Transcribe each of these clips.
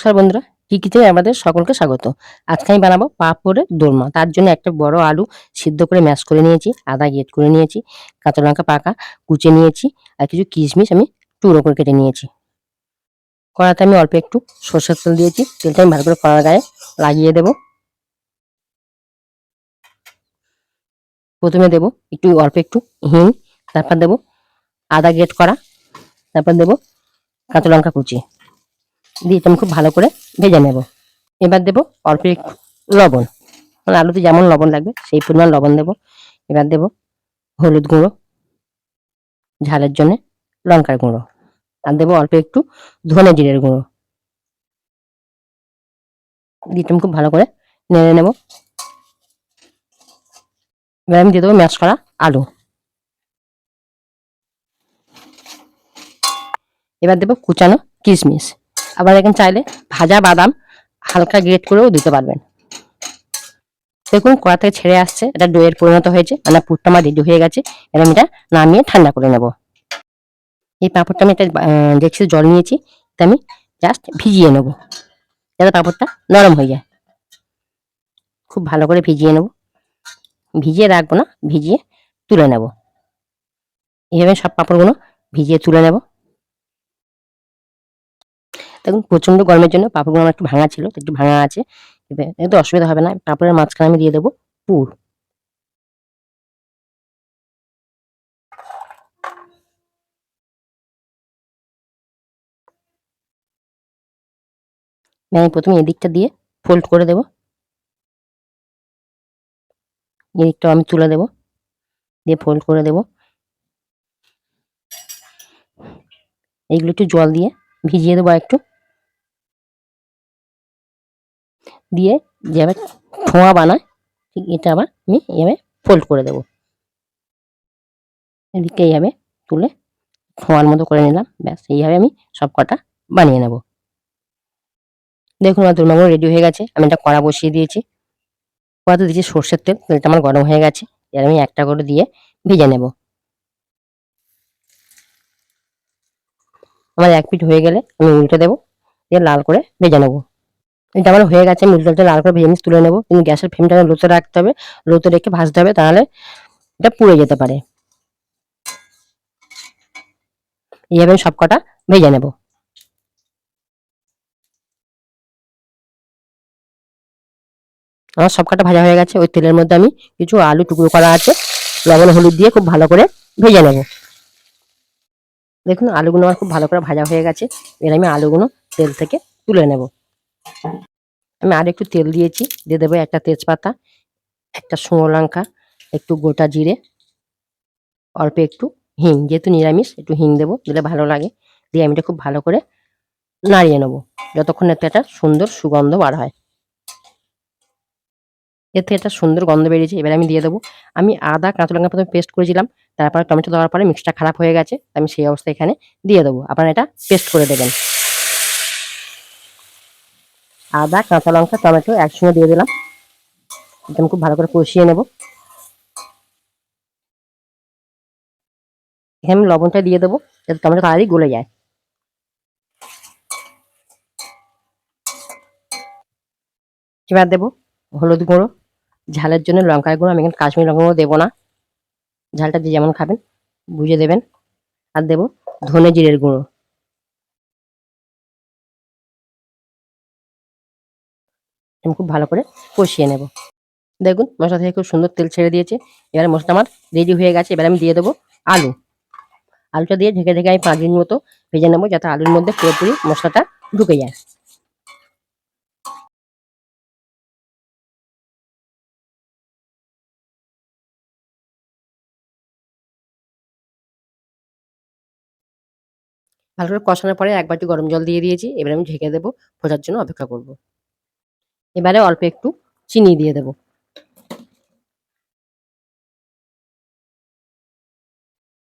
নমস্কার বন্ধুরা, কি কিচেনে আমাদের সকলকে স্বাগত। আজকে আমি বানাবো পাঁপড়ের দোরমা। তার জন্য একটা বড় আলু সিদ্ধ করে ম্যাশ করে নিয়েছি, আদা গ্রেট করে নিয়েছি, কাঁচা লঙ্কা পাকা কুচে নিয়েছি, আর কিছু কিশমিশ আমি টুকরো করে কেটে নিয়েছি। কড়াতে আমি অল্প একটু সরষের তেল দিয়েছি, তেলটা আমি ভালো করে কড়ার গায়ে লাগিয়ে দেব। প্রথমে দেব অল্প একটু হিং, তারপর দেব আদা গ্রেট করা, তারপর দেব কাঁচা লঙ্কা কুচি দিয়ে এটা আমি খুব ভালো করে ভেজে নেব। এবার দেব অল্প একটু লবণ, মানে আলুতে যেমন লবণ লাগবে সেই পরিমাণ লবণ দেব। এবার দেব হলুদ গুঁড়ো, ঝালের জন্য লঙ্কার গুঁড়ো, আর দেবো অল্প একটু ধনে জিরের গুঁড়ো। দিয়ে আমি খুব ভালো করে নেড়ে নেব। এবার আমি দিয়ে দেবো ম্যাশ করা আলু। এবার দেবো কুচানো কিশমিশ। আবার এখানে চাইলে ভাজা বাদাম হালকা গ্রেট করেও দিতে পারবেন। দেখুন কড়া থেকে ছেড়ে আসছে, এটা ডোয়ের পরিণত হয়েছে, মানে পুরটা আমার রেডি হয়ে গেছে। এবার আমি এটা নামিয়ে ঠান্ডা করে নেব। এই পাঁপড়টা আমি একটা ডেক্সিতে জল নিয়েছি, এটা আমি জাস্ট ভিজিয়ে নেব যাতে পাঁপড়টা নরম হয়ে যায়। খুব ভালো করে ভিজিয়ে নেব, ভিজিয়ে রাখবো না, ভিজিয়ে তুলে নেব। এইভাবে সব পাঁপড়গুলো ভিজিয়ে তুলে নেব। দেখুন প্রচন্ড গরমের জন্য পাঁপড়গুলো আমার একটু ভাঙা ছিল, তো একটু ভাঙা আছে। এতে অসুবিধা হবে না। পাঁপড়ের মাঝখানে আমি দিয়ে দেবো পুর। আমি প্রথমে এদিকটা দিয়ে ফোল্ড করে দেবো, এদিকটা আমি তুলে দেবো, দিয়ে ফোল্ড করে দেবো। এইগুলো একটু জল দিয়ে ভিজিয়ে দেবো একটু, দিয়ে যেভাবে ঠোঁয়া বানায় ঠিক এটা আবার আমি এইভাবে ফোল্ড করে দেবো। এদিকটা এইভাবে তুলে ঠোঁয়ার মতো করে নিলাম। ব্যাস এইভাবে আমি সব কটা বানিয়ে নেব। দেখুন আমার দোরমাগুলো রেডি হয়ে গেছে। আমি একটা কড়া বসিয়ে দিয়েছি, কড়াতে দিয়েছি সর্ষের তেল, তেলটা আমার গরম হয়ে গেছে। এবার আমি একটা করে দিয়ে ভেজে নেব। আমার এক পিঠ হয়ে গেলে আমি উল্টে দেবো, দিয়ে লাল করে ভেজে নেবো। এটা আমার হয়ে গেছে, আমি উল্টে লাল করে ভেজে নিয়ে তুলে নেবো। কিন্তু গ্যাসের ফ্লেমটা লোতে রাখতে হবে, লোতে রেখে ভাজতে হবে, তাহলে এটা পুড়ে যেতে পারে। এইভাবে আমি সব কটা ভেজে নেব। আমার সব কটা ভাজা হয়ে গেছে। ওই তেলের মধ্যে আমি কিছু আলু টুকরো করা আছে, লবণ হলুদ দিয়ে খুব ভালো করে ভেজে নেব। দেখুন আলুগুলো আমার খুব ভালো করে ভাজা হয়ে গেছে। এবার আমি আলুগুলো তেল থেকে তুলে নেব। আমি আর একটু তেল দিয়েছি, দিয়ে দেবো একটা তেজপাতা, একটা শুকনো লঙ্কা, একটু গোটা জিরে, অল্প একটু হিং, যেহেতু নিরামিষ একটু হিং দেবো, দিলে ভালো লাগে। দিয়ে আমি এটা খুব ভালো করে নাড়িয়ে নেবো যতক্ষণ এতে একটা সুন্দর সুগন্ধ বার হয়। এতে একটা সুন্দর গন্ধ বেরিয়েছে। এবার আমি দিয়ে দেবো, আমি আদা কাঁচা লঙ্কা প্রথমে পেস্ট করেছিলাম, তারপরে টমেটো দেওয়ার পরে মিক্সটা খারাপ হয়ে গেছে, আমি সেই অবস্থায় এখানে দিয়ে দেবো। আপনারা এটা পেস্ট করে দেবেন। আদা কাঁচা লঙ্কা টমেটো একসঙ্গে দিয়ে দিলাম, এটা আমি খুব ভালো করে কষিয়ে নেব। এখানে আমি লবণটা দিয়ে দেবো যাতে টমেটো তাড়াতাড়ি গলে যায়। এবার দেবো হলুদ গুঁড়ো, ঝালের জন্য লঙ্কার গুঁড়ো, আমি এখানে কাশ্মীরি লঙ্কা গুঁড়ো দেবো না, ঝালটা যে যেমন খাবেন বুঝে দেবেন। আর দেবো ধনে জিরের গুঁড়ো। আমি খুব ভালো করে কষিয়ে নেব। দেখুন মশলা থেকে খুব সুন্দর তেল ছেড়ে দিয়েছে। এবারে মশলাটা আমার রেডি হয়ে গেছে। এবার আমি দিয়ে দেবো আলু। আলুটা দিয়ে ঢেকে ঢেকে আমি 5 মিনিট মতো ভেজে নেবো, যাতে আলুর মধ্যে পুরোপুরি মশলাটা ঢুকে যায়। ভালো করে কষানোর পরে 1 বাটি গরম জল দিয়ে দিয়েছি। এবারে আমি ঢেকে দেবো, ফোটার জন্য অপেক্ষা করব। এবারে অল্প একটু চিনি দিয়ে দেবো।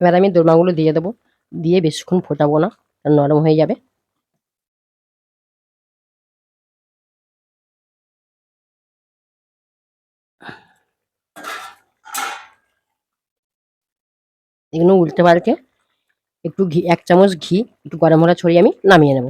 এবার আমি দোরমাগুলো দিয়ে দেবো, দিয়ে বেশিক্ষণ ফোটাবো না, কারণ নরম হয়ে যাবে। এগুলো উল্টে পাল্টে একটু ঘি, 1 চামচ ঘি, একটু গরম মশলা ছড়িয়ে আমি নামিয়ে নেব।